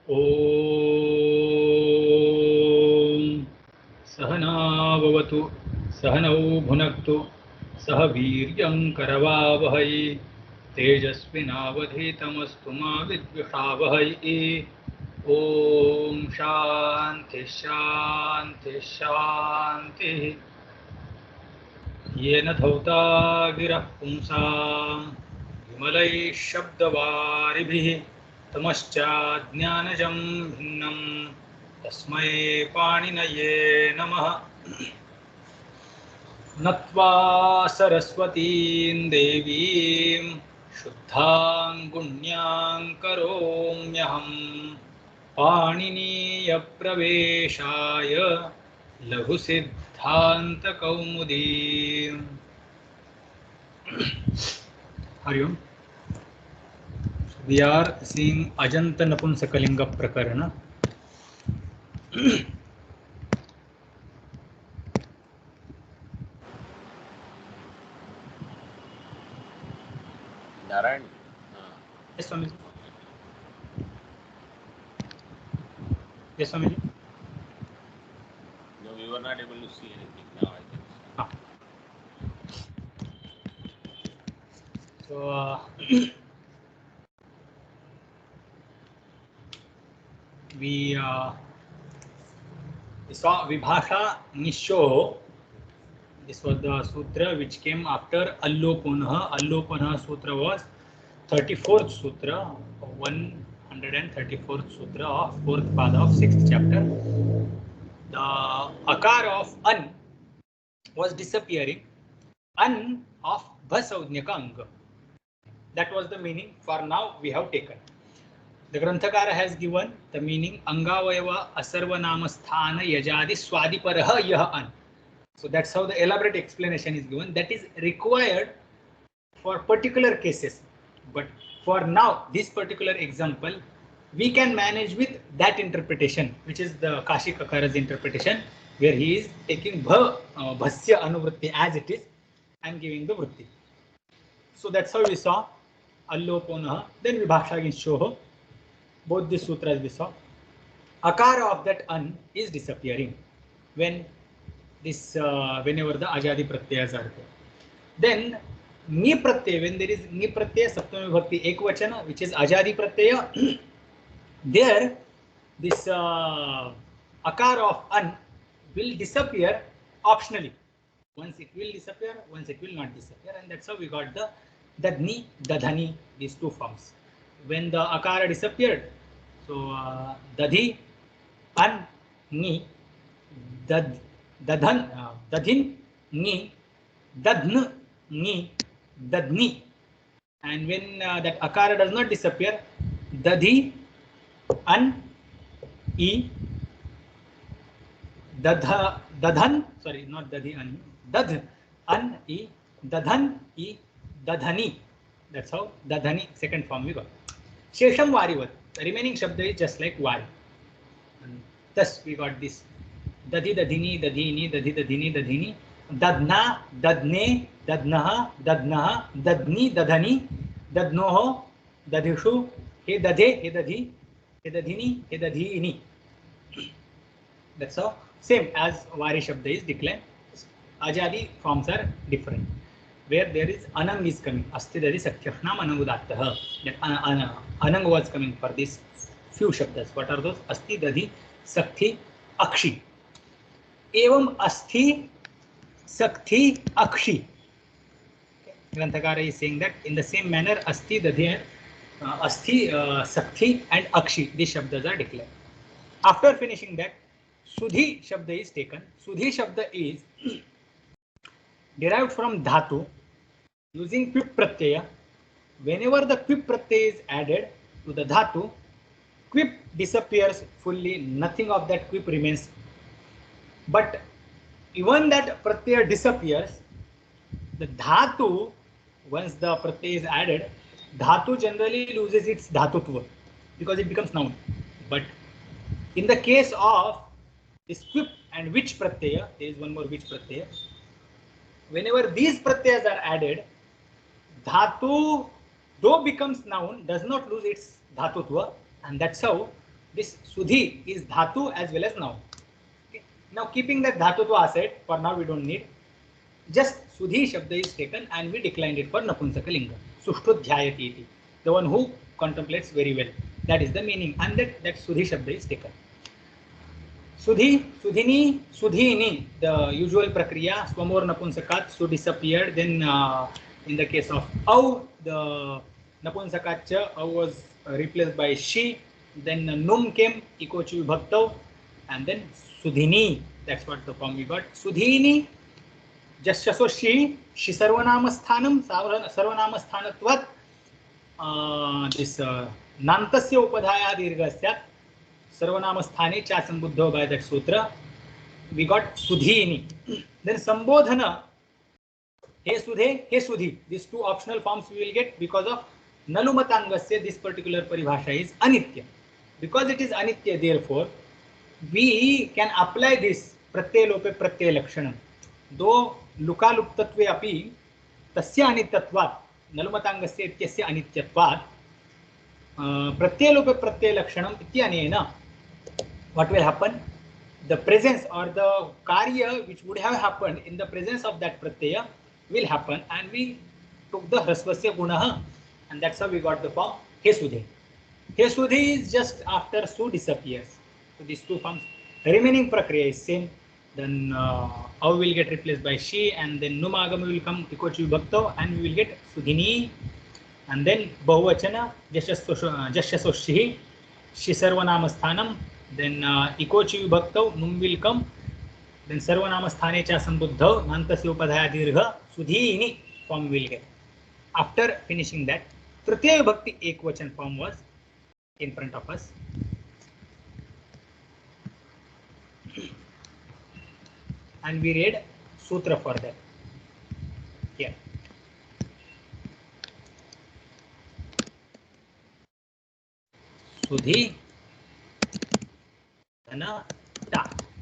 ॐ सहनाववतु सहनौ भुनक्तु सह वीर्यं करवावहै तेजस्विनावधीतमस्तु मा विद्विषावहै। ॐ शान्ति शान्ति शान्तिः। येन धौता गिरः पुंसां विमलैः शब्दवारिभिः तमश्चाज्ञानजं भिन्नं तस्मै पाणिनये नमः। नत्वा सरस्वतीं देवीं शुद्धां गुण्यां करोम्यहं पाणिनीयप्रवेशाय लघुसिद्धान्तकौमुदीम्। हरि ओम. We are seeing Ajanta Napunsakalinga Prakarana. Narayan. Yes, Swamiji. Yes, Swamiji. No, we were not able to see anything now, I think. So, we saw Vibhasha Nisho. This was the sutra which came after Allopanah. Allopanah sutra was 34th sutra, 134th sutra of 4th pada of 6th chapter. The akar of an was disappearing. An of bhasaudnyaka anga. That was the meaning. For now we have taken. The Granthakara has given the meaning Angavayava Asarvanamastana Yajadi Swadiparaha Yah An. So that's how the elaborate explanation is given. That is required for particular cases. But for now, this particular example, we can manage with that interpretation, which is the Kashi Kakara's interpretation, where he is taking bhasya anuvritti as it is and giving the vritti. So that's how we saw Allopanah, then Vibhashaginshoho. Both these sutras we saw. Akara of that an is disappearing when this whenever the ajadi pratyayas are there. Then ni pratyaya, when there is ni pratyaya saptami vibhakti ekvachana, which is ajadi pratyaya, there this akara of an will disappear optionally. Once it will disappear, once it will not disappear, and that's how we got the dadni, dadhani, these two forms. When the akara disappeared, so dadhi, an, ni, dad, dadhan, dadhin, ni, dadn, ni, dadni. And when that akara does not disappear, dadhi, an, e, dadha, dadhan, sorry, not dadhi, an, dadh, an, e, dadhan, e, dadhani. That's how dadhani second form we got. Shesham varivat. The remaining shabda is just like vari. And thus we got this dadhi, dadhini, dadhini, dadhi, dadhini, dadhini, dadna, dadne, dadnaha, dadnaha, dadni, dadhani, dadnoho, dadhishu, he dadhe, he dadhi, he dadhini, he dadhini. That's how same as vari shabda is declared. Ajadi forms are different. Where there is anang is coming, asti dadhi satyashnam anangudattah. That anang was coming for these few shabdas. What are those? Asti dadhi sakthi akshi. Evam asti sakthi akshi. Granthakara is saying that in the same manner asti dadhi asti sakthi and akshi, these shabdas are declared. After finishing that, sudhi shabda is taken. Sudhi shabda is derived from dhatu using quip pratyaya. Whenever the quip pratyaya is added to the dhatu, quip disappears fully, nothing of that quip remains. But even that pratyaya disappears, the dhatu, once the pratyaya is added, dhatu generally loses its dhatutva because it becomes noun. But in the case of this quip and which pratyaya, there is one more which pratyaya. Whenever these pratyayas are added, dhatu, though becomes noun, does not lose its dhatutva, and that's how this Sudhi is Dhatu as well as noun. Okay. Now keeping that Dhatu to aside, for now we don't need. Just Sudhi Shabda is taken and we declined it for Napunsakalinga. Sushtudhyayati iti. The one who contemplates very well. That is the meaning, and that Sudhi Shabda is taken. Sudhi, Sudhini, Sudhini, the usual prakriya, Swamor Napunsakat, Su disappeared. Then in the case of Au, the Napunsakat cha, Au was replaced by She. Then Num came, Ikochu Bhaktau, and then Sudhini, that's what the form we got. Sudhini, Jasyaso She Sarvanamasthanam, Sarvanamasthanatvat, this Nantasya Upadhaya Dirghasya, Sarvanamasthane cha sambuddho by that sutra, we got Sudhini. Then Sambodhana, He Sudhe, He Sudhi. These two optional forms we will get because of Nalumatangasya, this particular paribhasha is Anitya. Because it is Anitya, therefore, we can apply this Pratyay Lope Pratyay Lakshanam. Though Lukaluptatve api tasya anityatvat, Nalumatangasya ityasya anityatvat, Pratyay Lope Pratyay Lakshanam ityanena, what will happen? The presence or the karya which would have happened in the presence of that pratyaya will happen, and we took the hrasvasya gunaha, and that's how we got the form He Sudhe. He Sudhi is just after Su disappears. So these two forms, remaining prakriya is same. Then Au will get replaced by She, and then Numagama will come Ikochu Bhakto, and we will get Sudhini, and then Bahuvachana Jasyaso Shi Sarvanamasthanam. Then Ikochi Bhaktau, Num will come. Then Sarvanamasthane cha sambuddhau, Nantasya Upadhaya Dirgha, Sudhini form will get. After finishing that, Tritiya Bhakti Ekvachan form was in front of us. And we read Sutra for that. Here. Sudhi.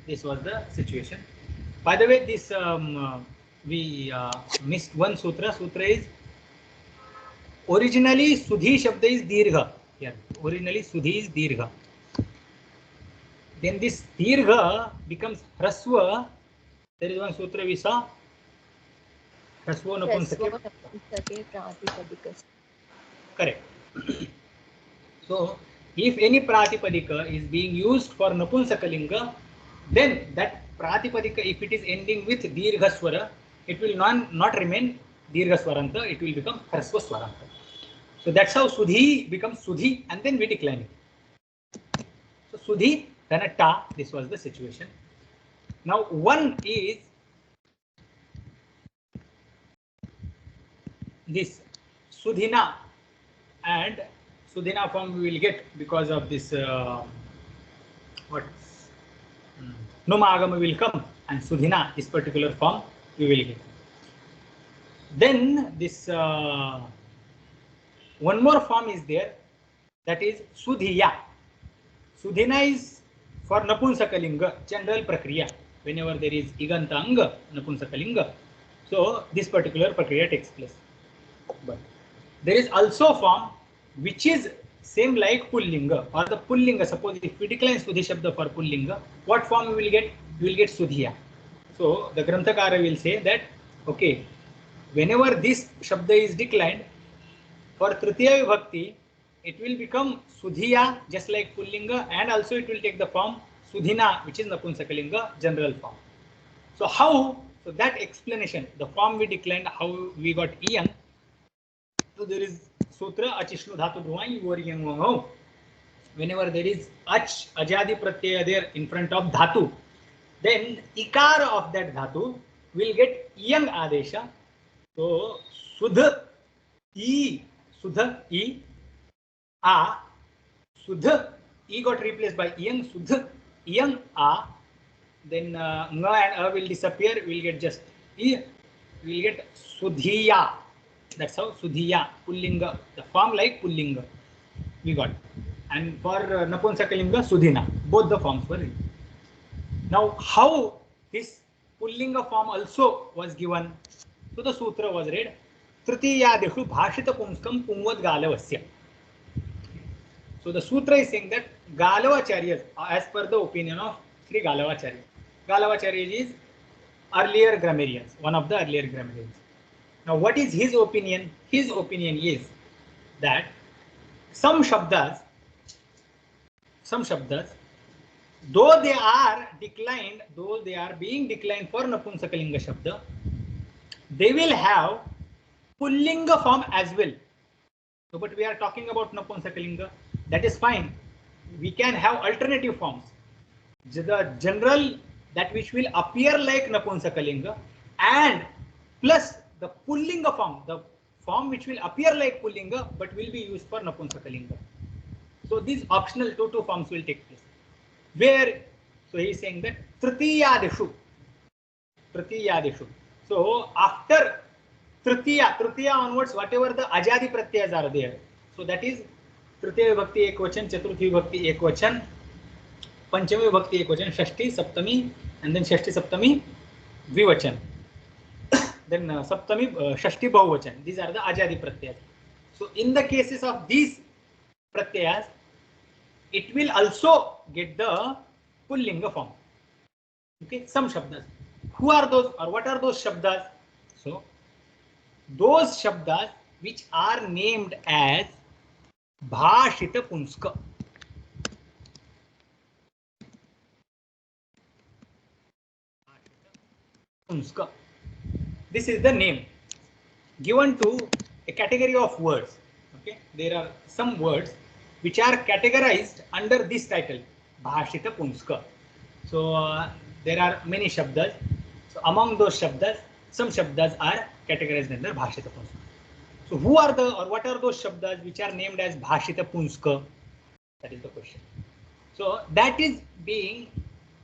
This was the situation. By the way, this we missed one sutra. Sutra is originally Sudhi Shabda is Dirgha. Here, originally Sudhi is Dirgha. Then this Dirgha becomes Hraswa. There is one sutra we saw. Hraswa Napunsake. Correct. So, if any Pratipadika is being used for Napunsakalinga, then that Pratipadika, if it is ending with Dirgha Swara, it will not remain Dirgha Swaranta, it will become Hrasva Swaranta. So that's how Sudhi becomes Sudhi, and then we decline it. So Sudhi, then a Ta, this was the situation. Now one is this Sudhina, and Sudhina form we will get because of this Numagama will come, and Sudhina, this particular form we will get. Then this one more form is there, that is Sudhiya. Sudhina is for Napunsakalinga, general prakriya. Whenever there is Igantanga, Napunsakalinga, so this particular prakriya takes place. But there is also a form which is same like Pullinga or the Pullinga. Suppose if we decline Sudhi Shabda for Pullinga, what form we will get? We will get Sudhiya. So the Granthakara will say that, okay, whenever this Shabda is declined, for Tritiya Vibhakti, it will become Sudhiya just like Pullinga, and also it will take the form Sudhina, which is Napunsakalinga, general form. So how? So that explanation, the form we declined, how we got Iyang. So there is Sutra Achishnu Dhatu Bhuvai Yoriyang Wangho. Whenever there is Ach, Ajadi Pratyaya there in front of Dhatu, then Ikara of that Dhatu will get Iyang Adesha. So Sudha I, Sudha I, A, Sudha I got replaced by Iyang, Sudha Iyang A. Then Nga and A will disappear, we will get just I, we will get Sudhiya. That's how Sudhiya, Pullinga, the form like Pullinga we got. And for Napunsakalinga, Sudhina, both the forms were written. Now how this Pullinga form also was given? So the sutra was read, Tritiyadeshu Bhashita Pumskam Pumvad Galavasya. So the sutra is saying that Galavacharya, as per the opinion of Sri Galavacharya. Galavacharya is earlier grammarians, one of the earlier grammarians. Now what is his opinion? His opinion is that some shabdas, though they are declined, though they are being declined for Napunsakalinga Shabda, they will have Pullinga form as well. So, but we are talking about Napunsakalinga, that is fine. We can have alternative forms. The general, that which will appear like Napunsakalinga, and plus the Pullinga form, the form which will appear like Pullinga but will be used for Napunsakalinga. So these optional two forms will take place. Where, so he is saying that Tritiyadishu. So after Tritiya onwards, whatever the Ajadi Pratyas are there, so that is Tritiya Vibhakti Ekvachan, Chaturthi Vibhakti Ekvachan, Panchami Vibhakti Ekvachan, Shashti, Saptami, and then Shashti Saptami Dvivachan. Then Saptami Shashti Bahuvachan. These are the Ajadi Pratyas. So in the cases of these Pratyas, it will also get the Pullinga form. Okay, some Shabdas. Who are those, or what are those Shabdas? So those Shabdas which are named as Bhashita Punska. This is the name given to a category of words. Okay, there are some words which are categorized under this title, Bhashita Punska. So there are many Shabdas. So among those Shabdas, some Shabdas are categorized under Bhashita Punska. So who are the, or what are those Shabdas which are named as Bhashita Punska? That is the question. So that is being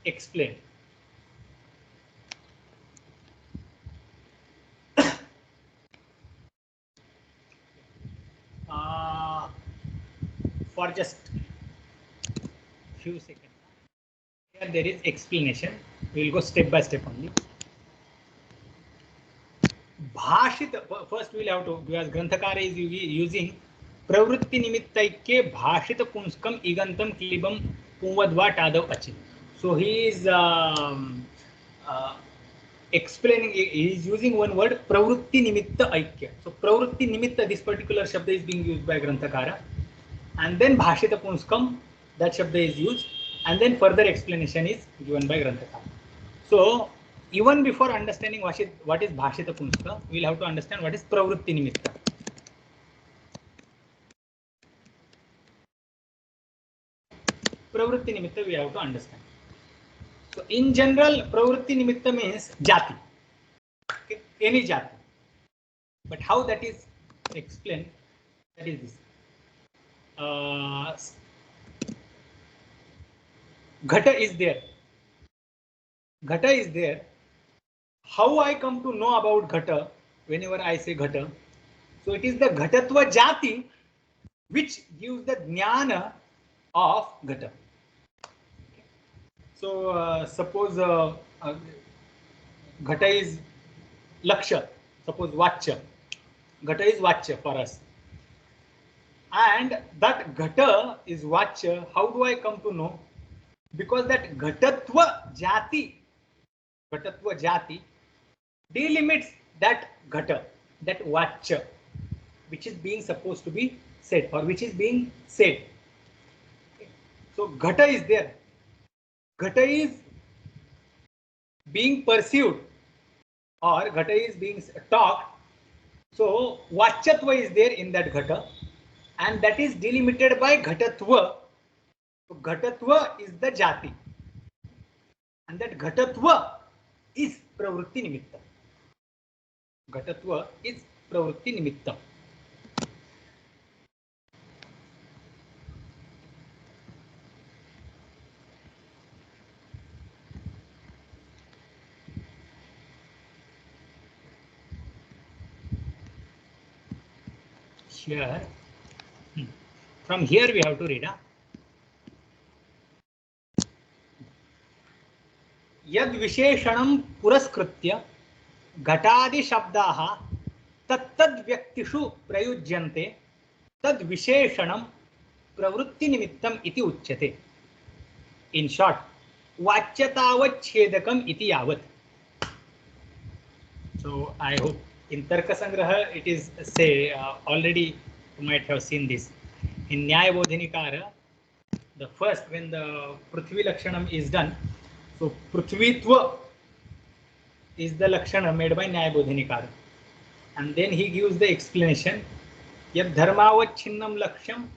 explained. For just few seconds. Here there is explanation. We will go step by step only. Bhashita, first we will have to, because Granthakara is using Pravritti Nimittaike Bhashita Punskam Igantam Klibam Pumvadva Tadav Achin. So he is explaining, he is using one word, Pravritti Nimitta Aikya. So Pravritti Nimitta, this particular Shabda is being used by Granthakara. And then Bhashita Punskam, that Shabda is used. And then further explanation is given by Granthakara. So even before understanding what is Bhashita Punska, we will have to understand what is Pravritti Nimitta. Pravritti Nimitta we have to understand. So in general, Pravritti Nimitta means Jati. Okay? Any Jati. But how that is explained, that is this. Ghata is there. Ghata is there. How I come to know about Ghata whenever I say Ghata? So it is the Ghatatva Jati which gives the Jnana of Ghata. So suppose Ghata is Laksha, suppose Vachya. Ghata is Vachya for us. And that Ghata is Vachya. How do I come to know? Because that Ghatatva Jati delimits that Ghata, that Vachya, which is being supposed to be said, or which is being said. Okay. So Ghata is there. Ghata is being pursued, or Ghata is being talked. So Vachyatva is there in that Ghata, and that is delimited by Ghatatva. So Ghatatva is the Jati, and that Ghatatva is Pravritti Nimitta. Ghatatva is Pravritti Nimitta. Here, from here we have to read. यद विशेषणं पुरस्कृत्य घटादि शब्दाः तत्तद् व्यक्तिषु प्रयुज्यन्ते तद् विशेषणं प्रवृत्तिनिमित्तम् इति उच्यते. In short, वाच्यतावच्छेदकम् इति यावत्. So I hope in Tarkasangraha it is say already you might have seen this. In Nyaya Bodhinikara, the first when the Prithvi Lakshanam is done, so Prithvitva is the Lakshana made by Nyaya Bodhinikara. And then he gives the explanation. Yad dharmavacchinnam laksham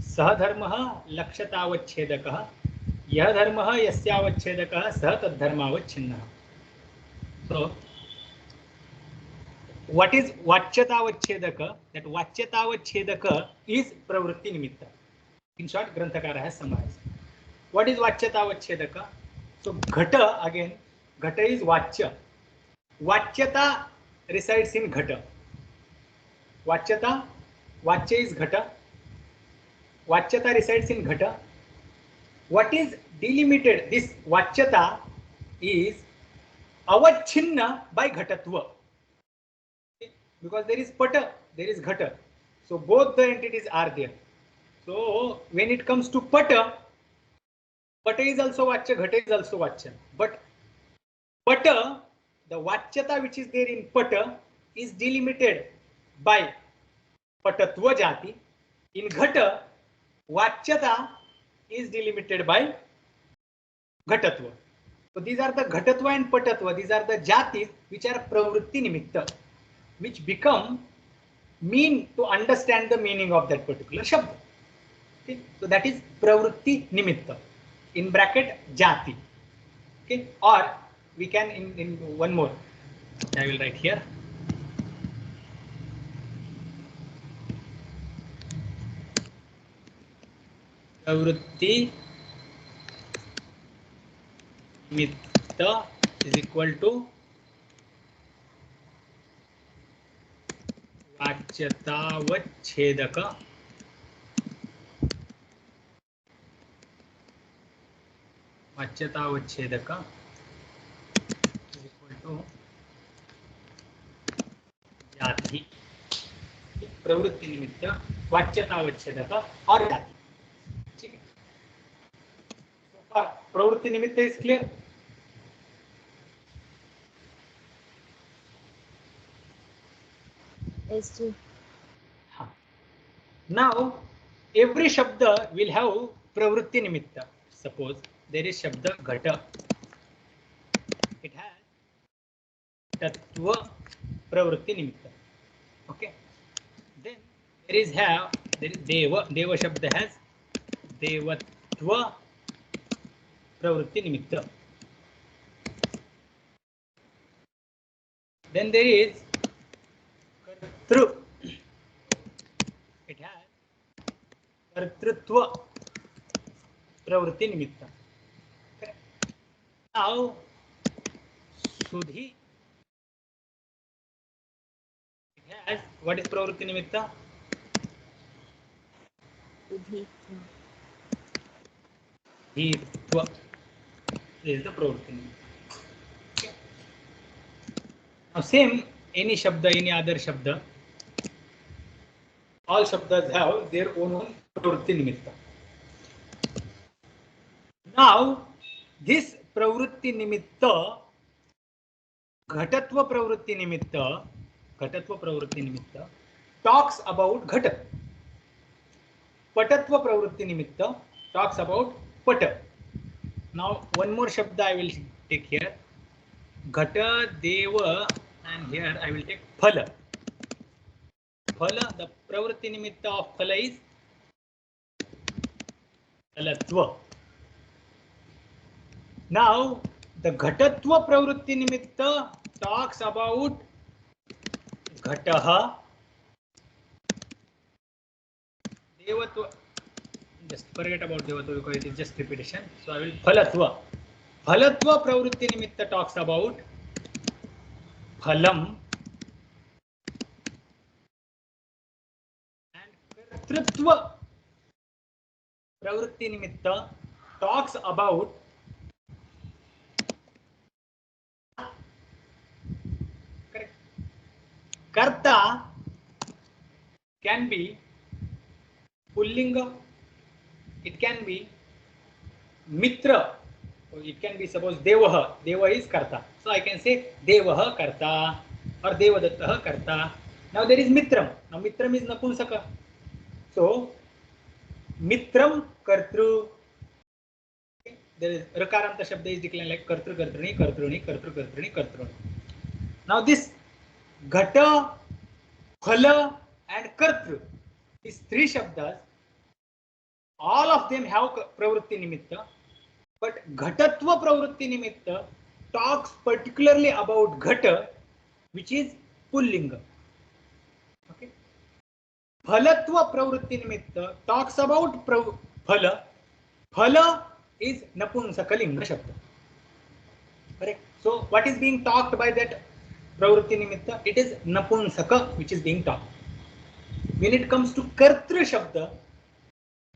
sah dharmah lakshatavatchedakah yah dharmah yasyavachedakah sah tad dharmavacchinnah. So what is vachyatavachedaka? That vachyatavachedaka is pravritti nimitta. In short, Granthakara has summarized. What is vachyatavachedaka? So ghata, again, ghata is vachya. Vachyata resides in ghata. Vachyata, vachya is ghata. Vachyata resides in ghata. What is delimited? This vachyata is avachinna by ghatatva. Because there is pata, there is ghata. So both the entities are there. So when it comes to pata, pata is also vachya, ghata is also vachya. But pata, the vachyata which is there in pata is delimited by patatva jati. In ghata, vachyata is delimited by ghatatva. So these are the ghatatva and patatva. These are the jatis which are pravritti nimitta, which become mean to understand the meaning of that particular shabda. Okay, so that is pravritti nimitta. In bracket jati. Okay, or we can in one more. I will write here. Pravritti nimitta is equal to वाच्यतावच्छेदक वाच्यतावच्छेदक is equal to जाति. प्रवृत्ति निमित्त वाच्यतावच्छेदक और जाति. ठीक है. प्रवृत्ति निमित्त is clear. Yes, sir. Now every shabda will have pravritti nimitta. Suppose there is shabda ghata. It has tatva pravritti nimitta. Okay. Then there is deva. Deva shabda has devatva pravritti nimitta. Then there is kartru. It has kartrutva pravritti nimitta. Okay. Now sudhi. It has what is pravritti nimitta? Udhitva. Dhitva. This is the pravritti nimitta. Okay. Now same any shabda, any other shabda, all shabdas have their own pravritti nimitta. Now this pravritti nimitta, ghatatva pravritti nimitta talks about ghata. Patatva pravritti nimitta talks about pata. Now one more shabda I will take here. Ghata, deva, and here I will take phala. Phala, the pravritti nimitta of phala is phalatva. Now the ghatatva pravritti nimitta talks about ghataha. Devatva, just forget about devatva because it is just repetition. So I will phalatva. Phalatva pravritti nimitta talks about phalam. And kartrutva pravritti nimitta talks about correct. Karta can be pullinga it can be mitra, it can be suppose devah, deva is karta, so I can say devah karta or devadattah karta. Now there is mitram. Now mitram is napunsaka, so mitram kartru. There is rakaranta shabda is declined like kartru kartruni kartruni kartru kartruni kartruni. Now this ghata, phala and kartru, these three shabdas, all of them have pravritti nimitta, but ghatatva pravritti nimitta talks particularly about ghata, which is pullinga. Okay. Phalatva pravritti nimitta talks about phala. Phala is napunsakalinga shabda. Correct. So what is being talked by that pravritti nimitta? It is napunsaka which is being talked. When it comes to kartru shabda,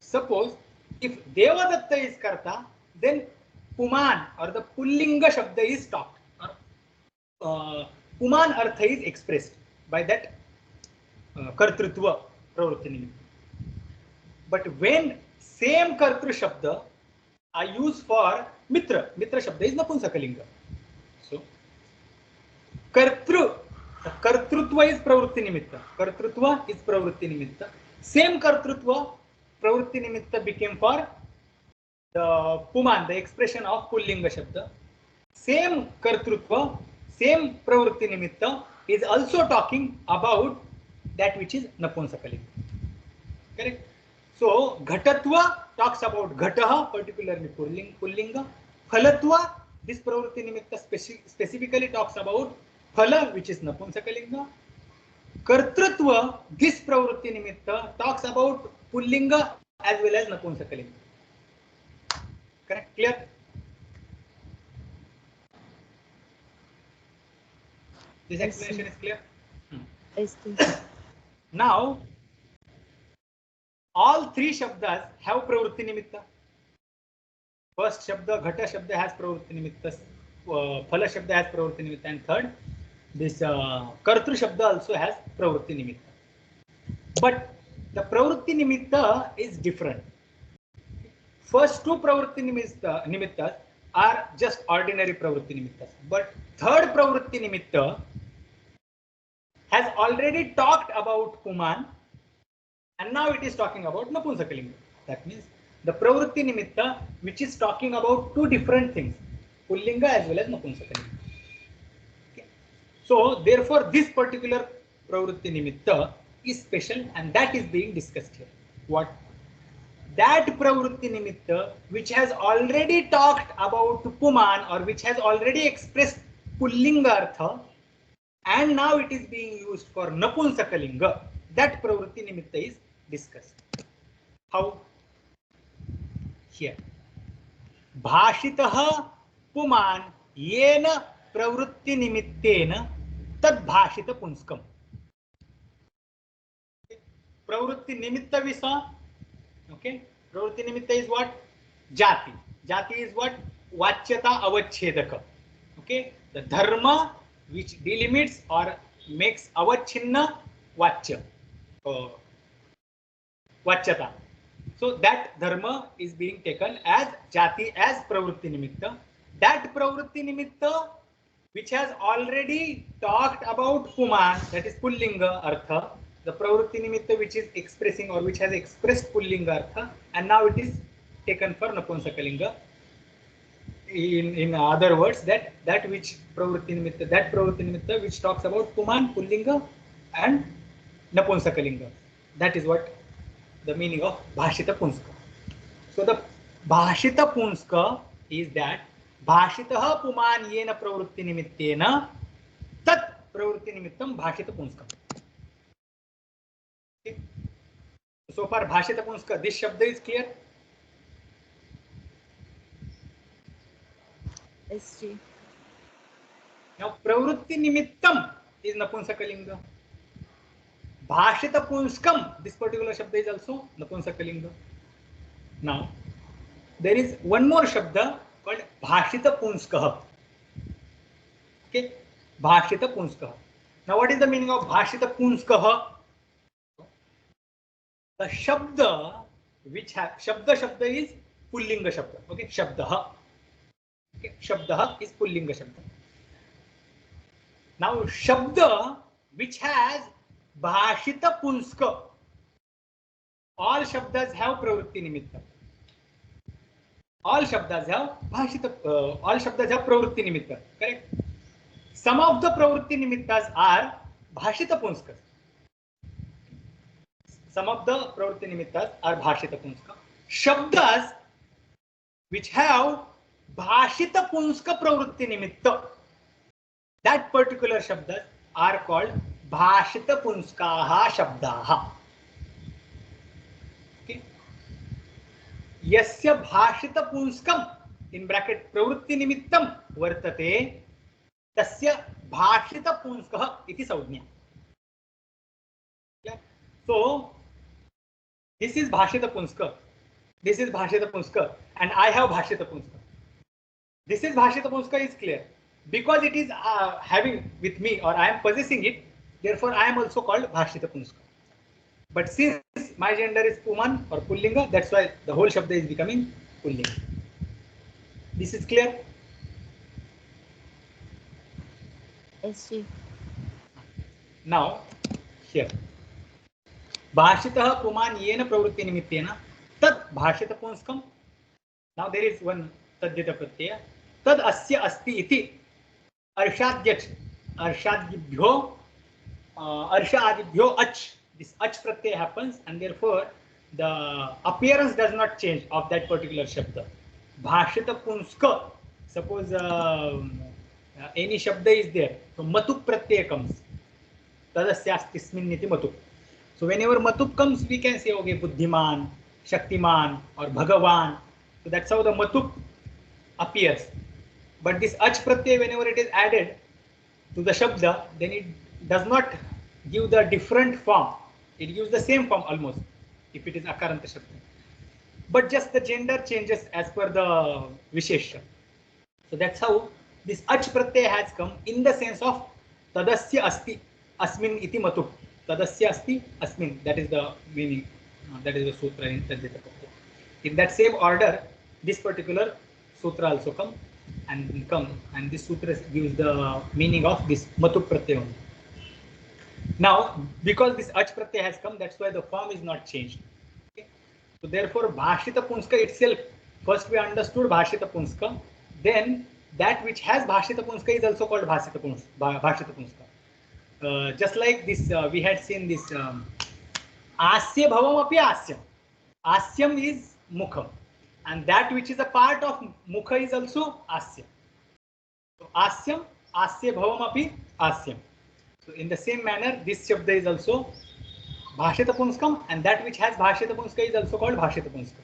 suppose if devadatta is karta, then puman or the pullinga shabda is talked. Puman artha is expressed by that kartrutva pravritti nimitta. But when same kartru shabda are used for mitra, mitra shabda is napunsakalinga. So kartru, kartrutva is pravritti nimitta. Kartrutva is pravritti nimitta. Same kartrutva pravritti nimitta became for the puman, the expression of pullinga shabda. Same kartrutva, same pravritti nimitta is also talking about that which is napunsakalinga. Correct. So ghatatva talks about ghataha, particularly pullinga. Phalatva, this pravritti nimitta specifically talks about phala, which is napunsakalinga. Kartrutva, this pravritti nimitta talks about pullinga as well as napunsakalinga. Correct? Clear? This explanation is clear? Yes. Now, all three shabdas have pravritti nimitta. First shabda, ghata shabda has pravritti nimitta, phala shabda has pravritti nimitta, and third, this kartru shabda also has pravritti nimitta. But the pravritti nimitta is different. First two pravritti nimittas are just ordinary pravritti nimittas, but third pravritti nimitta has already talked about puman, and now it is talking about napunsakalinga. That means the pravritti nimitta which is talking about two different things, pullinga as well as napunsakalinga. Okay. So therefore this particular pravritti nimitta is special, and that is being discussed here. What? That pravritti nimitta which has already talked about puman or which has already expressed pullinga artha, and now it is being used for napunsakalinga, that pravritti nimitta is discussed. How? Here. Bhashitaha puman yena pravritti nimittena tad bhashita punskam. Pravritti nimitta we saw. Okay. Pravritti nimitta is what? Jati. Jati is what? Vachyata avachedaka. Okay. The dharma which delimits or makes avachinna vachya. Vachyata. So that dharma is being taken as jati, as pravritti nimitta. That pravritti nimitta which has already talked about puman, that is pullinga artha, the pravritti nimitta which is expressing or which has expressed pullinga artha, and now it is taken for napunsakalinga. In other words, that which pravritti nimitta which talks about puman, pullinga and napunsakalinga. That is what the meaning of bhashita punska. So the bhashita punska is that bhashitaha puman yena pravritti nimittena tat pravritti nimittam bhashita punska. Okay. So far bhashita punska, this shabda is clear. Yes. Now pravritti nimittam is napunsakalinga. Bhashita punskam, this particular shabda is also napunsakalinga. Now there is one more shabda called bhashita punskah. Okay, bhashita punskah. Now what is the meaning of bhashita punskah? The shabda which have Shabda is Pullinga Shabda. Okay, Shabdah. Okay, Shabdah is Pullinga Shabda. Now Shabda which has Bhashita Punska. All Shabdas have Pravritti Nimitta. All Shabdas have Bhashita. All Shabdas have Pravritti Nimitta. Correct. Some of the Pravritti Nimittas are Bhashita Punska. Some of the Pravritti Nimittas are Bhashita Punska. Shabdas which have Bhashita Punska Pravritti Nimitta, that particular Shabdas are called Bhashita Punskaha Shabdaha. Okay. Yasya Bhashita Punskam in bracket Pravritti Nimittam Vartate Tasya Bhashita Punskaha iti Saudhnya. Okay. So this is Bhashita Punska. This is Bhashita Punska, and I have Bhashita Punska. This is Bhashita Punska is clear. Because it is having with me, or I am possessing it, therefore I am also called Bhashita Punska. But since my gender is Puman or Pullinga, that's why the whole Shabda is becoming Pullinga. This is clear? Yes, Chief. Now, here. Bhashitah Puman yena pravritti nimittena tad Bhashita Punskam. Now there is one tadyata pratyaya. Tad asya asti iti arshadhyach arshadibhyo arshadibhyo ach. This ach pratyaya happens, and therefore the appearance does not change of that particular shabda. Bhashita Punska. Suppose any shabda is there, so matuk pratyaya comes. Tadasya astismin niti matuk. So whenever matuk comes, we can say, okay, Buddhiman, Shaktiman, or Bhagavan. So that's how the matuk appears. But this ach pratyaya, whenever it is added to the shabda, then it does not give the different form. It gives the same form almost, if it is akaranta shabda. But just the gender changes as per the vishesha. So that's how this ach pratyaya has come in the sense of tadasya asti asmin iti matuk. Tadasya asti asmin. That is the meaning. That is the sutra in Tadyata Pratyaya. In that same order, this particular sutra also come, and this sutra gives the meaning of this matuk pratyaya. Now, because this ach pratyaya has come, that's why the form is not changed. Okay? So therefore, Bhashita Punska itself, first we understood Bhashita Punska, then that which has Bhashita Punska is also called Bhashita Punska. Just like this, we had seen this Asya Bhavam api Asyam. Asyam is Mukham, and that which is a part of Mukha is also Asya. So Asyam, Asya Bhavam api Asyam. So in the same manner, this Shabda is also Bhashita Punskam, and that which has Bhashita Punska is also called Bhashita Punska.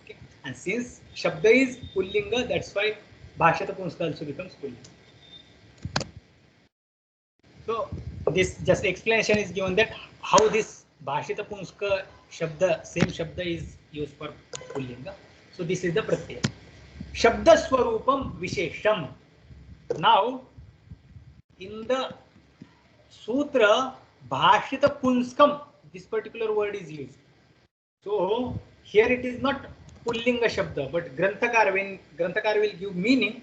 Okay? And since Shabda is Pullinga, that's why Bhashita Punska also becomes Pullinga. So this just explanation is given that how this Bhashita Punska Shabda, same Shabda is used for Pullinga. So this is the Pratyaya. Shabda Swarupam Vishesham. Now, in the Sutra, Bhashita Punskam, this particular word is used. So here it is not Pullinga Shabda, but Granthakara, when Granthakara will give meaning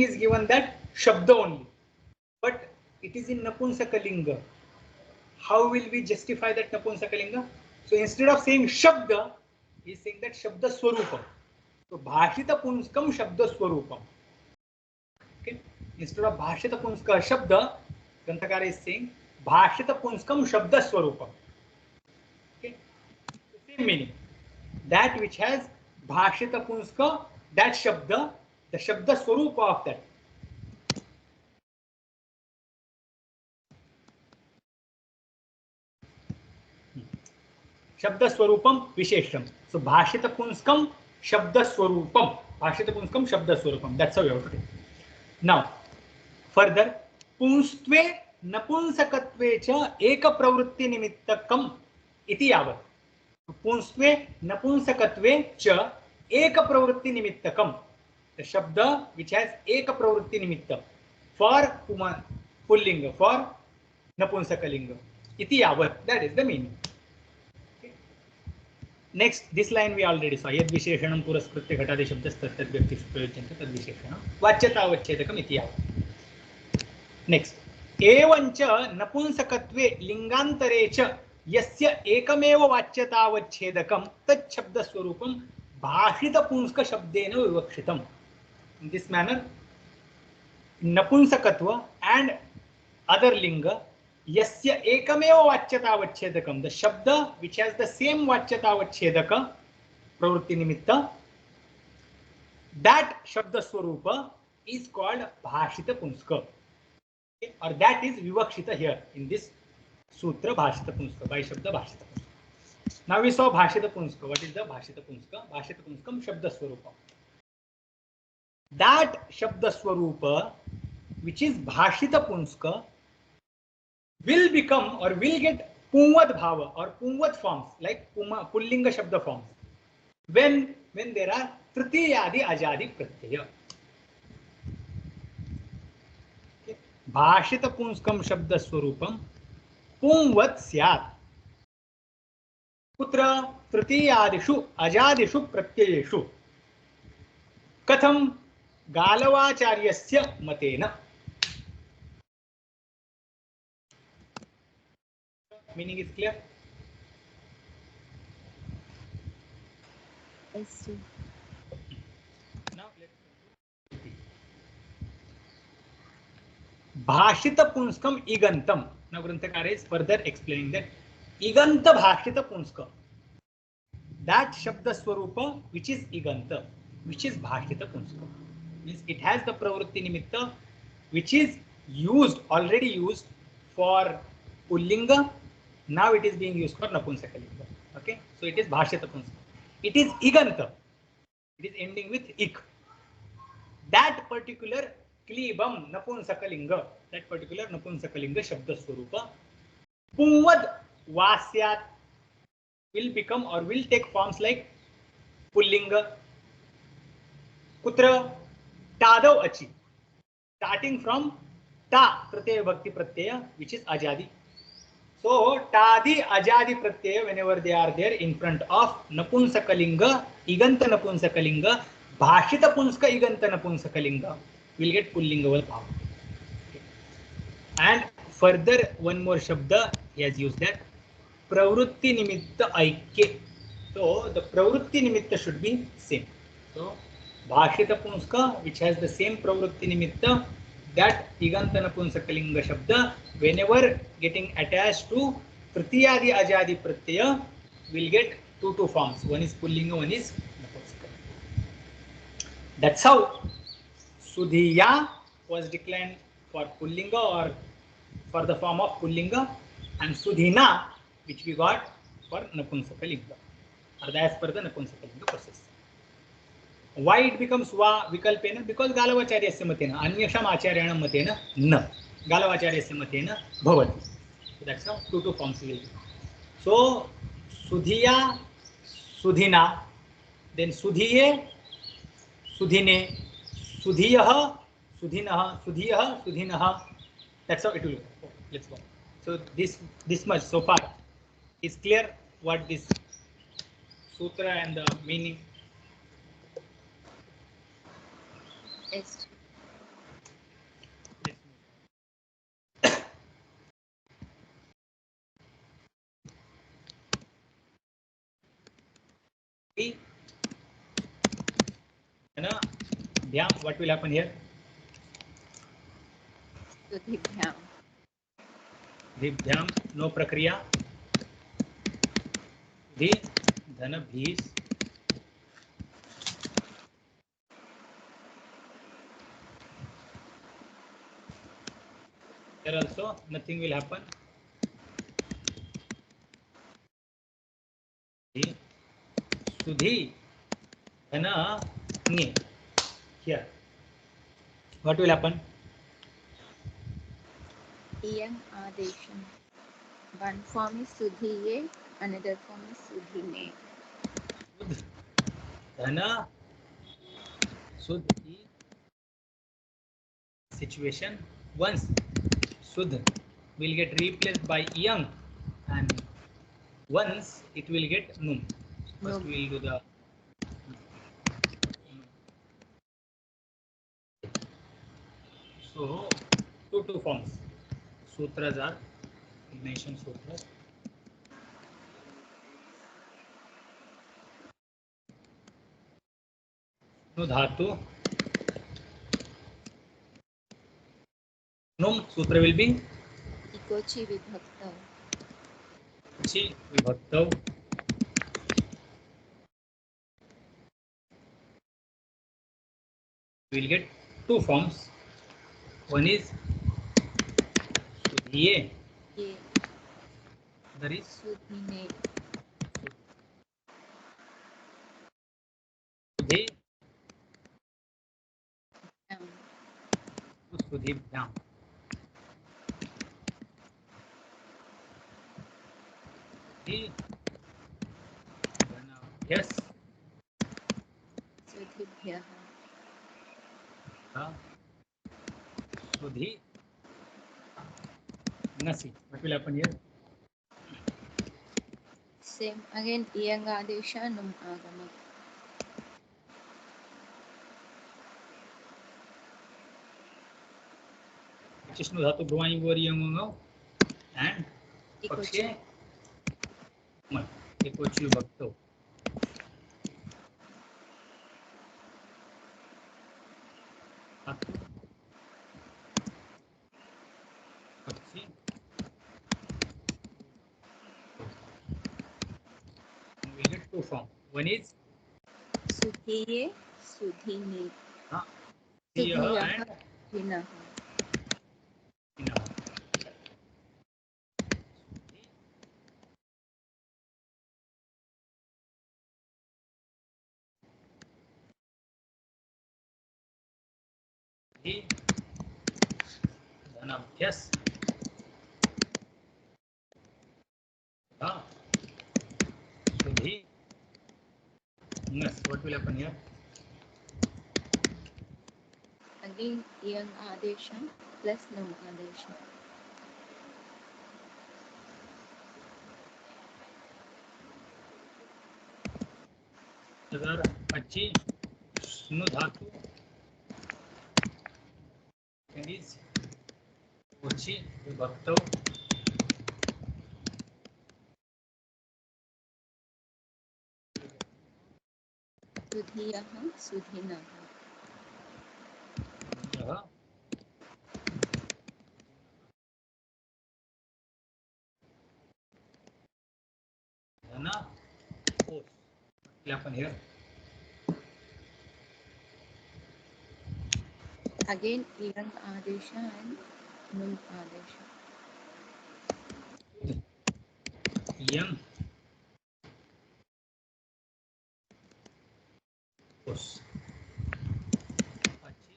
is given that Shabda only. But it is in Napunsakalinga. How will we justify that Napunsakalinga? So instead of saying Shabda, he is saying that Shabda Swarupam. So Bhashita Punskam Shabda Swarupam. Okay. Instead of Bhashita Punska Shabda, Granthakara is saying Bhashita Punskam Shabda Swarupam. Okay. The same meaning. That which has Bhashita Punska, that Shabda, the Shabda Swarupa of that. Shabda Swarupam Vishesham. So Bhashita Punskam Shabda Swarupam. Bhashita Punskam Shabda Swarupam. That's how we have to take. Now, further, Punstve Napunsakatve cha Eka Pravritti Nimittakam iti yavat. Punstve Napunsakatve cha Eka Pravritti Nimittakam. The Shabda which has Eka Pravritti Nimittam for Pullinga, for Napunsakalinga. Iti yavat. That is the meaning. Next, this line we already saw. Yad visheshanam puraskritya ghatade shabdastat tad vyaktishu prayojyante tad visheshanam vacyatavachchedakam iti yavat. Next, एवंच नपुंसकत्वे लिंगांतरे च यस्य एकमेव वाच्यतावच्छेदकं तत् शब्द स्वरूपं भाषित पुंस्क शब्देन विवक्षितम्. In this manner, napumsakatva and other linga yasya ekameva vacyatavachchedakam, the shabda which has the same vacyatavachchedaka pravritti nimitta, that shabda swarupa is called bhashita punska, or that is vivakshita here in this sutra bhashita punska, by shabda bhashita punska. Now we saw bhashita punska. What is the bhashita punska? Bhashita punskam shabda swarupa. That shabda swarupa which is bhashita punska will become or will get pumvad bhava or pumvad forms like pullinga shabda forms when there are tritiyadi ajadi pratyaya. भाषित पुंस्कम शब्द स्वरूपम पुंवत् स्यात् कुत्र तृतीयादिषु अजादिषु प्रत्ययेषु कथम गालवाचार्यस्य मतेन. Meaning is clear? Yes. Now let's Bhashita punskam igantam. Now Granthakara is further explaining that iganta bhashita punska, that shabda swarupa which is iganta, which is bhashita punska, means it has the pravritti nimitta which is already used for pullinga. Now it is being used for napunsakalinga. Okay, so it is bhashita punska. It is iganta. It is ending with ik. That particular klibam napunsakalinga, that particular napunsakalinga shabda swarupa pumvad vasyat will become or will take forms like pullinga. Kutra tadav achi, starting from ta pratyaya bhakti pratyaya which is ajadi. So tadi ajadi pratyaya, whenever they are there in front of napunsakalinga, iganta napunsakalinga, bhashita punska iganta napunsakalinga will get pullinga bhava. Okay. And further one more shabda he has used, that pravritti nimitta aikye. So the pravritti nimitta should be same. So bhashita punska which has the same pravritti nimitta, that iganta napunsakalinga shabda whenever getting attached to tritiyadi ajadi pratyaya will get two forms. One is pullinga, one is napunsakalinga. That's how Sudhiya was declined for pullinga or for the form of pullinga, and Sudhina which we got for napunsakalinga, or as per the napunsakalinga process. Why it becomes va vikalpena? Because galavacharyasya matena, anyasham acharyanam matena na, galavacharyasya matena bhavati. So that's how two forms will be. So Sudhiya, Sudhina, then Sudhiye, Sudhine, Sudhiyah, Sudhinah, Sudhiyah, Sudhinah. That's how it will go. Okay, let's go. So this much so far is clear what this sutra and the meaning. Yes. What will happen here? Dibhyam, no prakriya. The dhana bhis. Here also nothing will happen. The Sudhi dhana nye. Here. What will happen? Iyam adesham. One form is Sudhiye, another form is Sudhine. Dhana Sudhi situation. Once Sudh will get replaced by Iyam, and once it will get Nun. First Num. we will do the so two forms. Sutras are mentioned sutras. No dhatu. Num sutra will be इकोची विभक्त chi vibhaktav. We will get two forms. One is sudhiye, ये other is सुधीने sudhi भ्याम sudhibhyam. Sudhi dhanabhyas सुधिभ्यः sudhi nasi. What will happen here? Same again इयंग आदेश नुम आगम Vishnu dhatu bhuvani goriyam and इकोची pakshe man ekochi vibhaktav. Dhatu pakshi we will get two forms. One is सुधीये सुधीने Sudhiyah सुधीयः and भिन्नः Hinah. Sudhi dhanabhyas sudhi nas. What will happen here? Again इयंग आदेश plus नुम आदेश अगर अच्छी स्नु धातु and is uchi vibhaktav सुधीयः सुधीनः यह धना force. What will happen here? Again इयंग आदेश एंड नुम आदेश Yam force. Achhi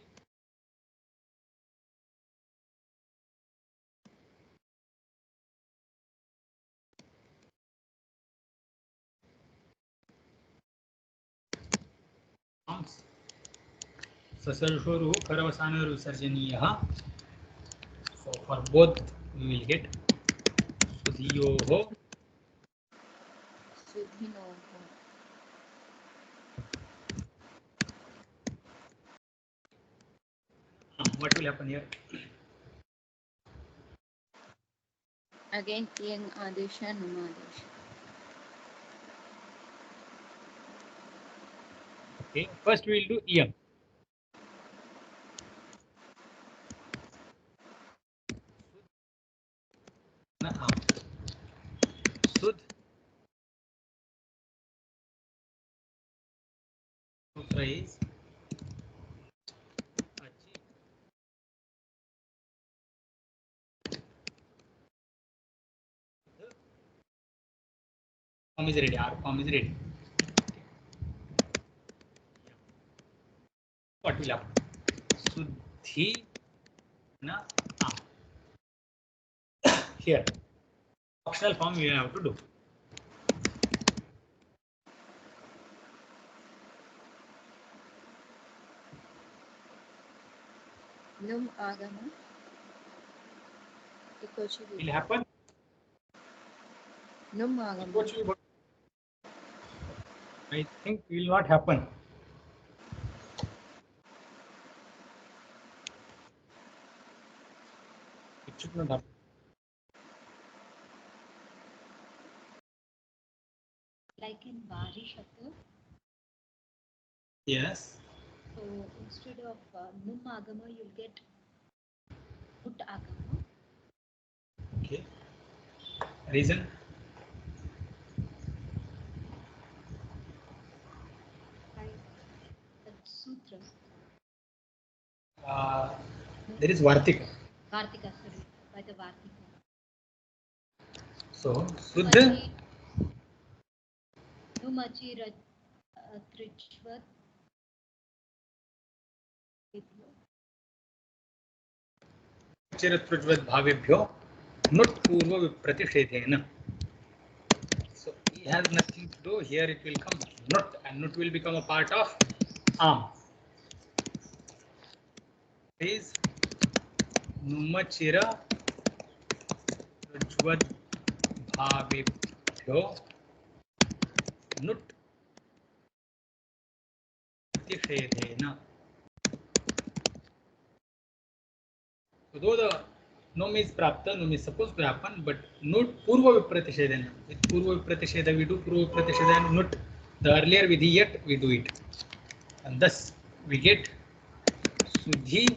forms. Sasarshuru karavasana visarjaniyah. So for both we will get sudhiyoho सुधीनोः what will happen here? Again इयंग आदेश नुम आदेश Okay, first we will do yam. Sudh sutra is achhi form is ready. Our form is ready. What will happen? Sudhi na here. Optional form we have to do. नुम आगम इकोची Will विभक्त happen. नुम आगम What will I think will not happen. It should not happen. Like in Vari Shakti, Yes. so instead of Num Agama, you'll get Nut Agama. Okay. Reason? By that sutra, There is Vartika. Vartika, sorry, by the Vartika. So Suddha. Numachi Trichvat. चिरत्रुज्वत् भावेभ्यो नुट पूर्व विप्रतिषेधेन. So he has nothing to do here. It will come nut, and nut will become a part of am. Is numachira rujvad bhavebhyo nut प्रतिषेधेन. So though the num is prapta, num is supposed to happen, but nut purva vipratishedan. With purva vipratisheda we do purva vipratishedan nut. The earlier vidhi yet we do it, and thus we get sudhi.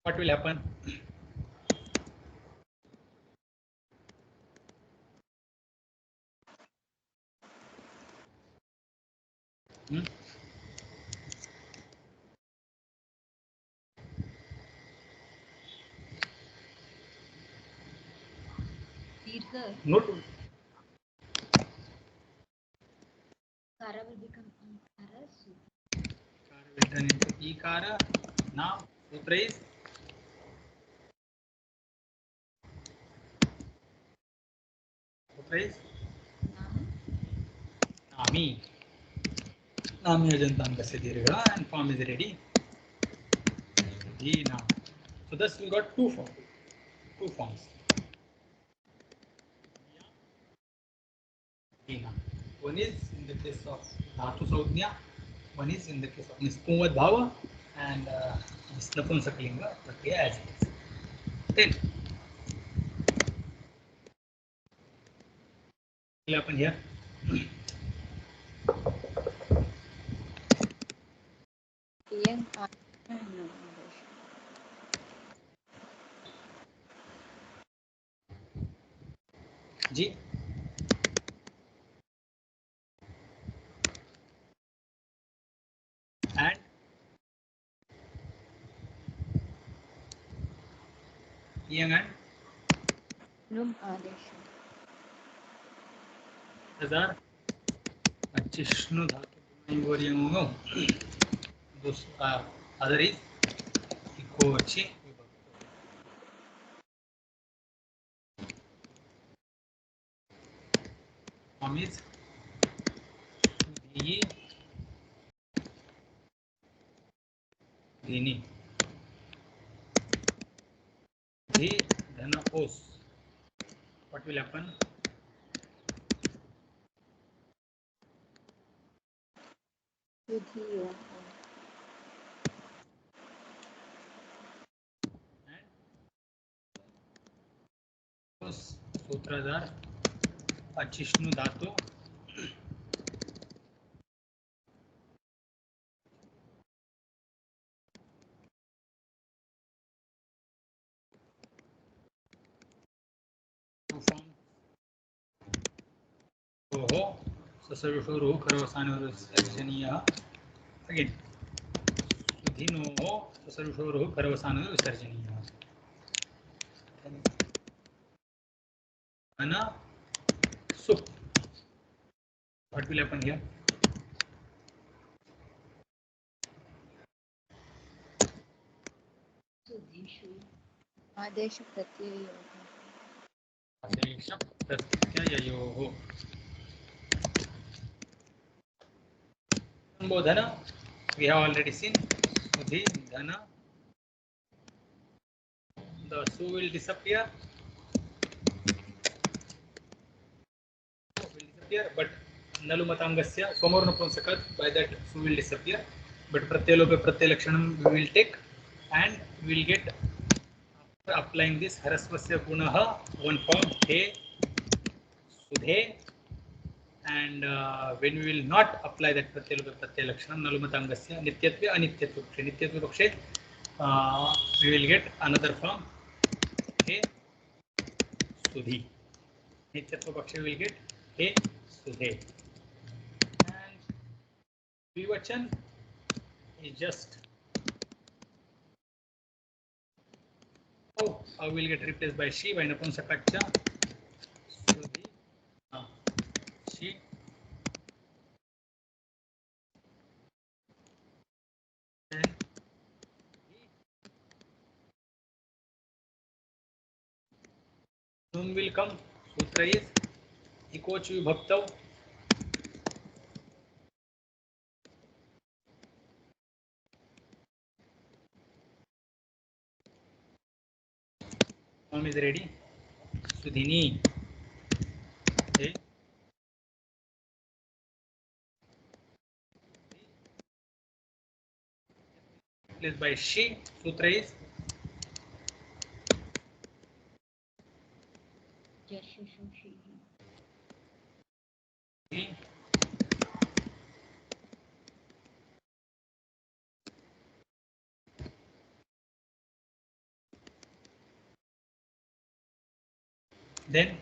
What will happen? Nut. Kara will become Ankara. Kara will turn into ikara. Now sutra is nami. Nami ajantankasya dirgha, and form is ready. Dina. So thus we got two forms. Dina. One is in the case of dhatu saudhya, one is in the case of nispumat bhava, and napumsakalinga prakriya as it is. Then what will happen here? Young no. Ji. And young and Num Adesha. Hazar Achishnu dhatu. Those other is Ikochi. Form is Sudhi Dini. Dhi Dhana Os. What will happen? Sudhiyo. And sutras are Achishnu dhatu. Oho, Sasavishoru, Karavasanu, Sarjaniya. Again, Sudhino, Sasavishoru, Karavasanu, Sarjaniya. Ana, Sup. What will happen here? Adesha Pratyaya. Adesha Pratyayayoho. Sambodhana, we have already seen. Sudhi, Dhana. The Su will disappear. disappear, but nalumatangasya swamor napunsakat, by that su will disappear, but pratyalope pratyalakshanam we will take, and we will get, after applying this harasvasya gunaha, one form he sudhe, and when we will not apply that pratyalope pratyalakshanam nalumatangasya nityatve anityatve pakshe, nityatve pakshe we will get another form he sudhi, nityatva pakshe we will get he sudhe, and Vivachan is just, I will get replaced by she by Napunsakacha. Sudhi, she, then he. Nun will come. Sutra is Ikoch Vibhaktav. Form is ready. Sudhini. Okay. Replaced by she. Sutra is Jashushi. he. Then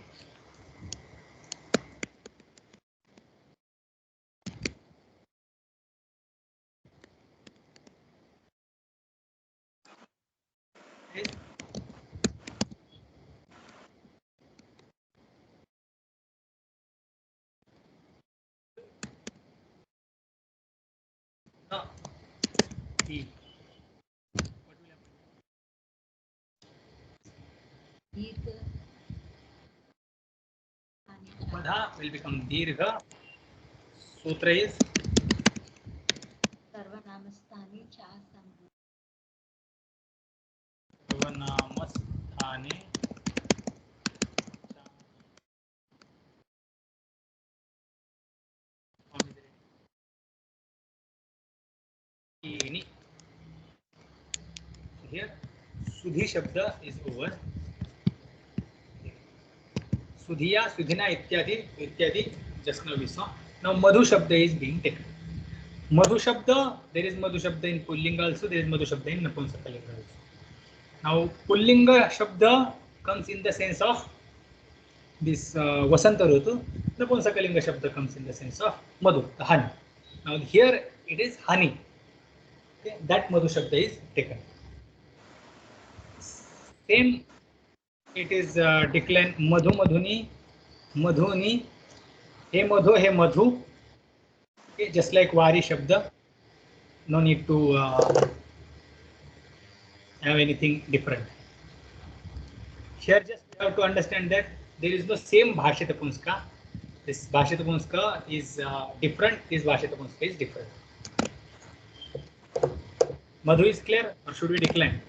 is no, he. What will happen? Dirgha. Madha will become Dirgha. Sutra is Sarvanamasthani cha sambhu. Sarvanamasthane. Form is ready. Ini. Here Sudhi Shabda is over. Sudhiya, Sudhina ityadi just now we saw. Now Madhu Shabda is being taken. Madhu Shabda, there is Madhu Shabda in Pullinga also, there is Madhu Shabda in Napunsakalinga also. Now Pullinga Shabda comes in the sense of this Vasanta Rutu. Napunsakalinga Shabda comes in the sense of Madhu, the honey. Now here it is honey. Okay, that Madhu Shabda is taken. Same, it is declined Madhu Madhuni, Madhuni, He Madhu. Okay, just like Vari Shabda, no need to have anything different. Here just we have to understand that there is no same Bhashita Punska. This Bhashita Punska is different, this Bhashita Punska is different. Madhu is clear, or should we decline?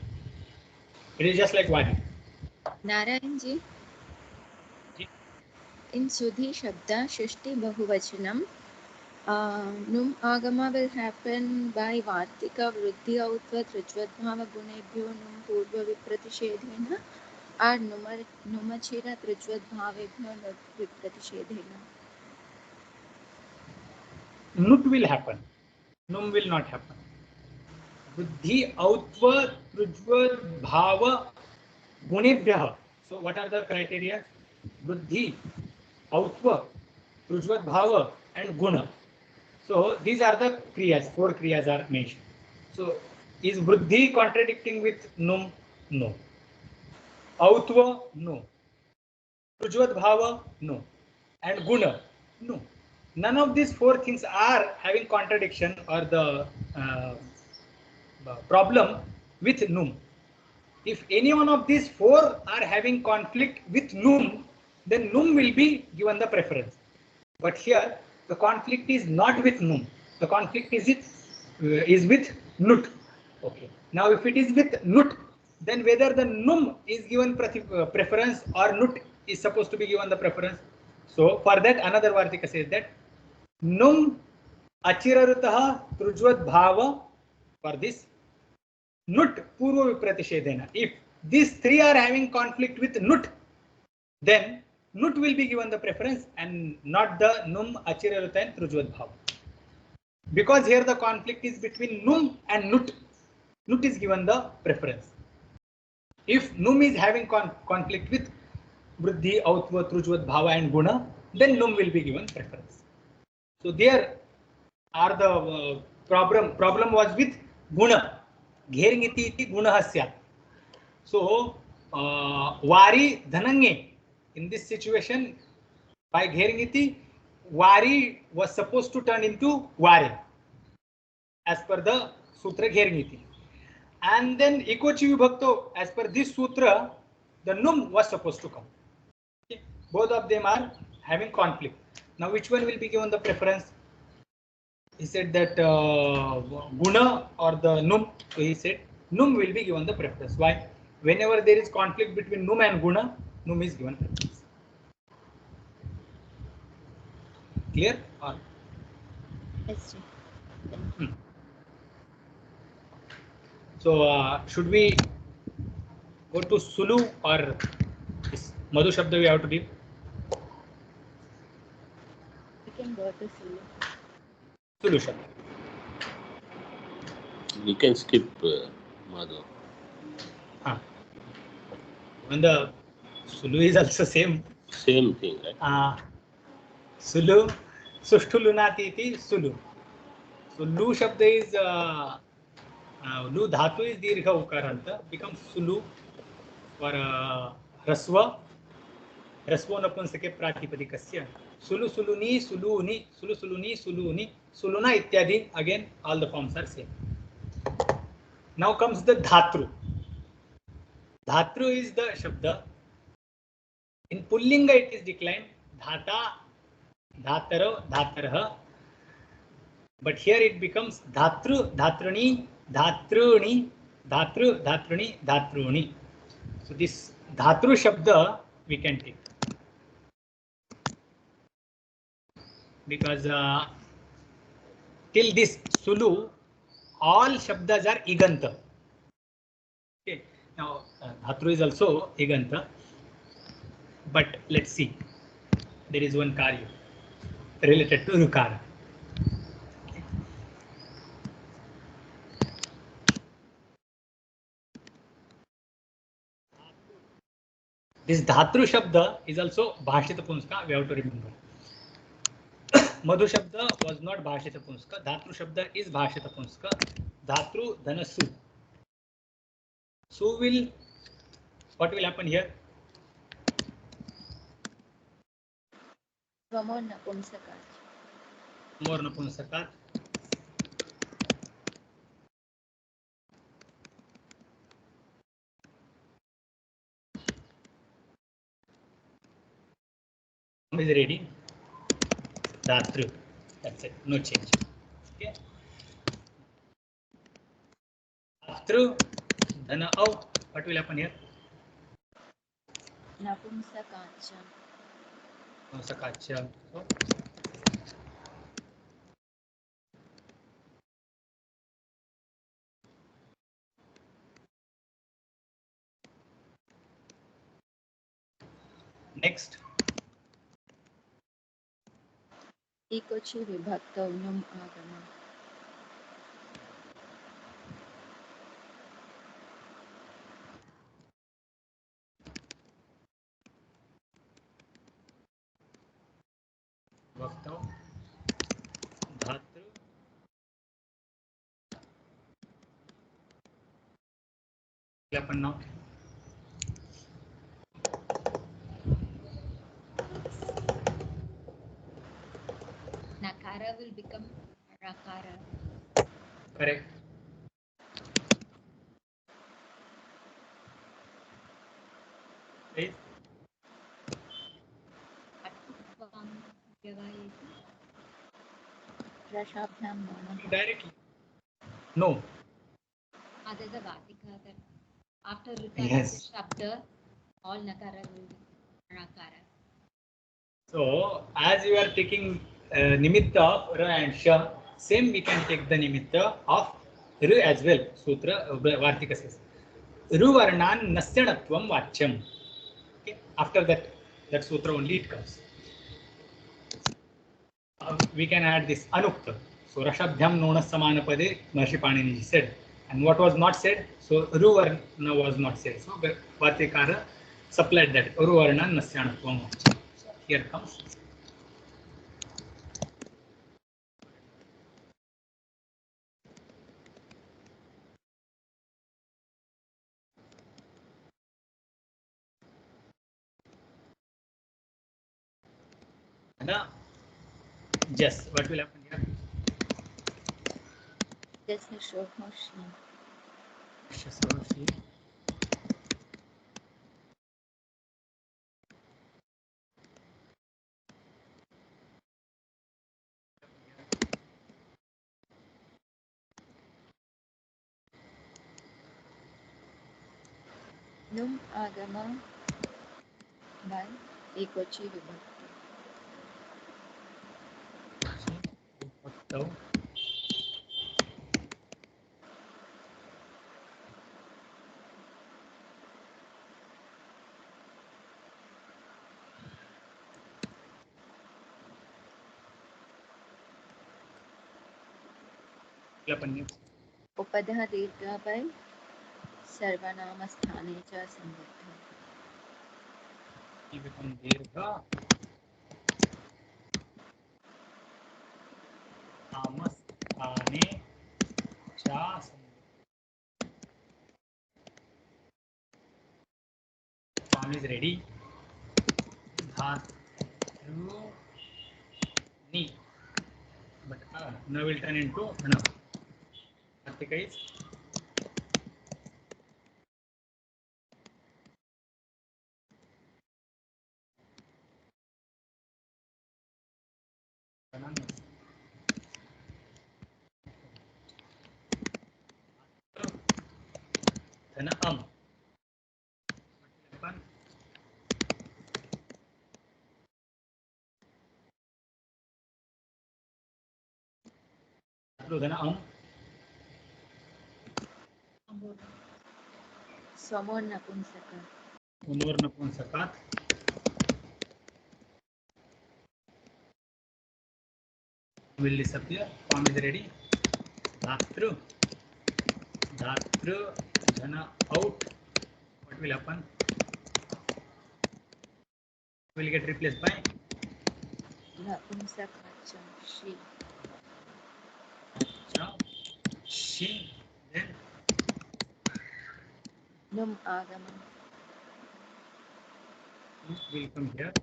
It is just like Vari. Narayan ji, in Sudhi Shabda, Shushti Bahuvachanam, Num Agama will happen by Vartika Vriddhi Autva Trujvadbhava Gunebhyo Num Purva Vipratishedhena or Numachira Trujvadbhavebhyo Vipratishedhena. Nut will happen. Num will not happen. Vriddhi Autva Trujvadbhava Gunebhya. So what are the criteria? Vriddhi, Autva, Trujvadbhava and Guna. So these are the kriyas, 4 kriyas are mentioned. So is Vriddhi contradicting with Num? No. Autva? No. Trujvadbhava? No. And Guna? No. None of these 4 things are having contradiction or the problem with Num. If any one of these 4 are having conflict with Num, then Num will be given the preference. But here the conflict is not with Num. The conflict is with Nut. Okay. Now if it is with Nut, then whether the Num is given preference or Nut is supposed to be given the preference. So for that another Vartika says that num achirarutah trujvat bhava. For this nut purva vipratishedena. If these three are having conflict with nut, then nut will be given the preference and not the num achirarutah and trujvat bhava. Because here the conflict is between num and nut, nut is given the preference. If num is having conflict with Vriddhi, Autva, Trujvat, Bhava and Guna, then num will be given preference. So there are the problem was with Guna. Ghering iti Guna hasyat. So Vari Dhanange, in this situation, by Ghering iti, Vari was supposed to turn into Vare as per the Sutra Ghering iti. And then Ikochi Vibhakto, as per this Sutra, the num was supposed to come. Okay. Both of them are having conflict. Now, which one will be given the preference? He said that Guna or the num. So he said num will be given the preference. Why? Whenever there is conflict between num and Guna, num is given preference. Clear? Or? Yes, sir. So should we go to Sulu or this Madhu Shabda we have to give? We can go to Sulu. Sulu Shabda. You can skip Madhu. When the Sulu is also same. Same thing, right? Sulu, Sushtu Lunati iti Sulu. So Lu Shabda is Lu Dhatu is Dirgha Ukaranta, becomes Sulu for Rasva. Rasva Napunsake Pratipadikasya. Sulu Suluni, Suluni, Sulu Suluni, Suluni, Suluna ityadi. Again, all the forms are same. Now comes the Dhatru. Dhatru is the Shabda. In Pullinga it is declined. Dhata, Dhataro, Dhatarha. But here it becomes Dhatru, Dhatruni, Dhatruni, Dhatru, Dhatruni, Dhatruni. So this Dhatru Shabda we can take. Because till this Sulu, all Shabdas are Iganta. Okay. Now Dhatru is also Iganta. But let's see. There is one Karya related to Rukara. This Dhatru Shabda is also Bhashita Punska, we have to remember. Madhu Shabda was not Bhashita Punska. Dhatru Shabda is Bhashita Punska. Dhatru Dhanasu. So will, what will happen here? Vamor Napumsakat. More Napunsakat. Is ready. Dhatru. That's it. No change. Okay. Dhatru Dhana Au. What will happen here? Napumsakacha. Napumsakacha. So, next. Ikochi Vibhakta Num Agama. Bhaktau. Dhatru. What will happen now? Nakara will become Rakara. Correct. Please. Atvam Vyavayeti. Rashabhyam Mama. Directly. No. There's a Vatika that after Rikara Yes. the Shabda, all Nakara will be Rakara. So as you are taking nimitta of ra and sha, same we can take the nimitta of r as well. Sutra Vartika says. Ruvarnan nasyanatvam vachyam. Okay. After that sutra only it comes. We can add this anukta. So rashabhyam nona samanapade Maharishi Panini said. And what was not said? So ruvarna was not said. So Vartikara supplied that. Ruvarna nasyanatvam. So here comes. Now, just what will happen here? Just a short motion. Shasoshi. Num agama by Ekochi Vibhakti. उपधः दीर्घः by सर्वनामस्थाने च संबद्धः. He become dirgha. Namasthane cha. Form is ready. Dhatu ni. But now will turn into na. Vartika is dhana dhana समोर नपुंसक. unor napunsakat. Will disappear. Form is ready. Dhatru. Dhatru dhana out. What will happen? Will get replaced by नपुंसक वचन she. she. Then Num agama will come here.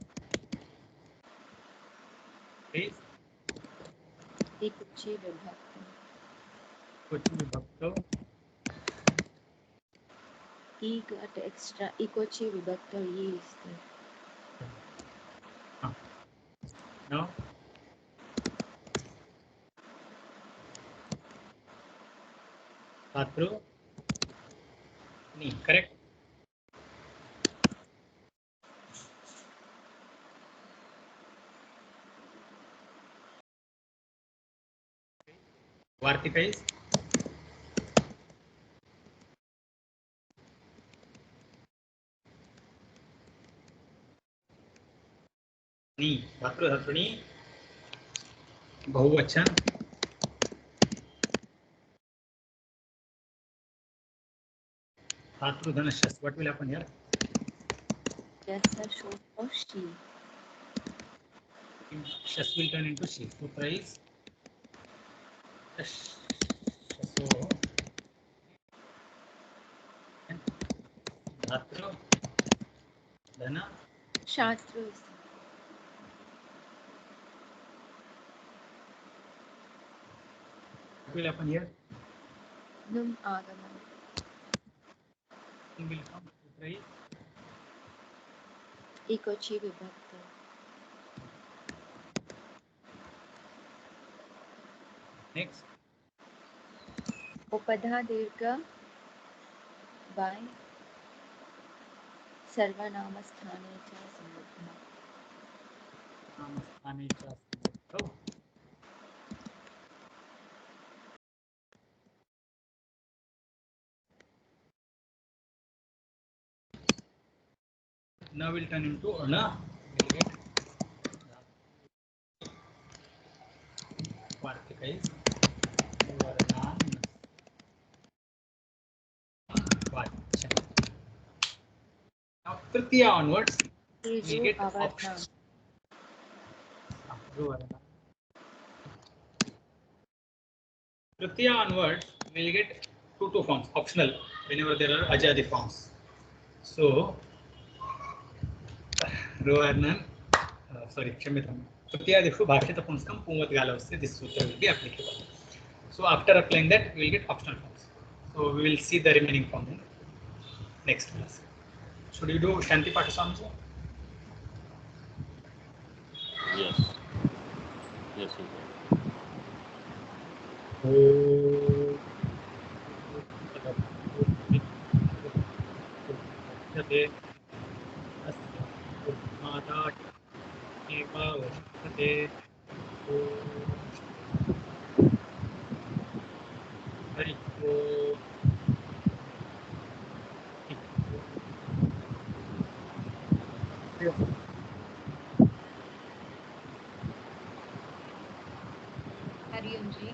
Please. Ekochi Vibhakti. Kochi Vibhakto. E got extra. Ekochi Vibhakti E is there. Now Dhatru ni. Correct. Vartika is ni. Dhatru dhatruni. Bahuvachan. Dhatru dhanashas. What will happen here? Just a short of she. Shas will turn into she. Sutra is shaso. Dhatru dhana. Shastra is What will happen here? Num agama. Will come. Sutra is Ekochi Vibhakti. next. उपधा दीर्घ by सर्वनामस्थाने च संबद्धः. नामस्थानेच्या संबद्धौ. Na will turn into na. We'll get vartikais varnan vacham. Now tritiya onwards we'll get options. Tritiya onwards we'll get two forms optional whenever there are ajadi forms. So Rovarnan, sorry, Kshamyatam. Tritiya-dishu bhashita punskam pumatgalavasya. This sutra will be applicable. So after applying that, we will get optional forms. So we will see the remaining form in next class. Should you do Shanti Pata Samsa? Yes. Yes, we can. Madat eva vastate hari Hari Om Ji.